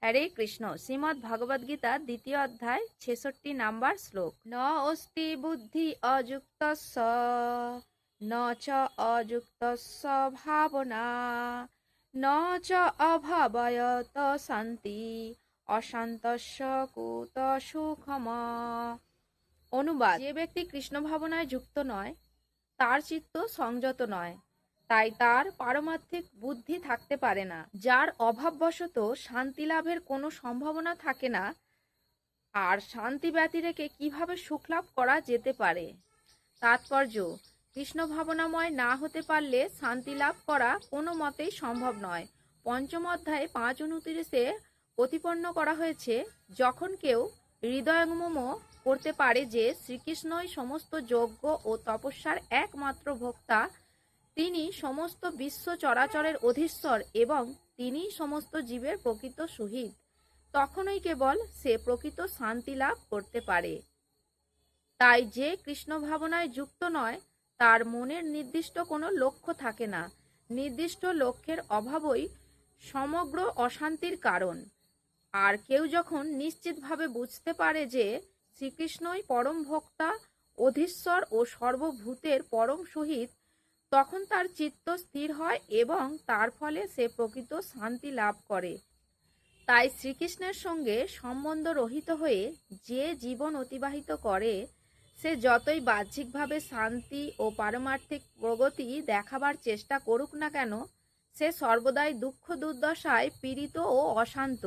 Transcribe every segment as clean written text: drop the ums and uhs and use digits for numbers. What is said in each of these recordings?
হরে কৃষ্ণ। শ্রীমদ্ ভগবদ গীতা দ্বিতীয় অধ্যায় ৬৬ নাম্বার শ্লোক। ন অস্তি বুদ্ধি অযুক্তস্য ন চ অযুক্তস্য ভাবনা ন চ অভাবয়ত শান্তি অশান্তস্য কুত সুখম। অনুবাদ: যে ব্যক্তি কৃষ্ণ ভাবনায় যুক্ত নয় তার চিত্ত সংযত নয়, তাই তার পারমার্থিক বুদ্ধি থাকতে পারে না। যার অভাববশত শান্তি লাভের কোনো সম্ভাবনা থাকে না, আর শান্তি ব্যতি রেখে কিভাবে সুখ লাভ করা যেতে পারে। তাৎপর্য: কৃষ্ণ ভাবনাময় না হতে পারলে শান্তি লাভ করা কোনো মতেই সম্ভব নয়। পঞ্চম অধ্যায়ে 5:29 প্রতিপন্ন করা হয়েছে, যখন কেউ হৃদয়ঙ্গম করতে পারে যে শ্রীকৃষ্ণই সমস্ত যজ্ঞ ও তপস্যার একমাত্র ভোক্তা, তিনি সমস্ত বিশ্ব চরাচরের অধীশ্বর এবং তিনি সমস্ত জীবের প্রকৃত সুহৃদ, তখনই কেবল সে প্রকৃত শান্তি লাভ করতে পারে। তাই যে কৃষ্ণ ভাবনায় যুক্ত নয় তার মনের নির্দিষ্ট কোনো লক্ষ্য থাকে না। নির্দিষ্ট লক্ষ্যের অভাবই সমগ্র অশান্তির কারণ। আর কেউ যখন নিশ্চিতভাবে বুঝতে পারে যে শ্রীকৃষ্ণই পরম ভোক্তা, অধীশ্বর ও সর্বভূতের পরম সহিত, তখন তার চিত্ত স্থির হয় এবং তার ফলে সে প্রকৃত শান্তি লাভ করে। তাই শ্রীকৃষ্ণের সঙ্গে সম্বন্ধ রহিত হয়ে যে জীবন অতিবাহিত করে, সে যতই বাহ্যিকভাবে শান্তি ও পারমার্থিক প্রগতি দেখাবার চেষ্টা করুক না কেন, সে সর্বদাই দুঃখ দুর্দশায় পীড়িত ও অশান্ত।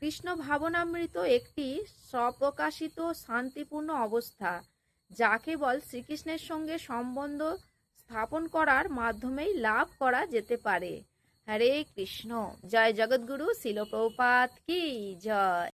কৃষ্ণ ভাবনামৃত একটি স্বপ্রকাশিত শান্তিপূর্ণ অবস্থা, যা কেবল শ্রীকৃষ্ণের সঙ্গে সম্বন্ধ স্থাপন করার মাধ্যমেই লাভ করা যেতে পারে। হরে কৃষ্ণ। জয় জগদ্গুরু শিল প্রভুপাদ কি জয়।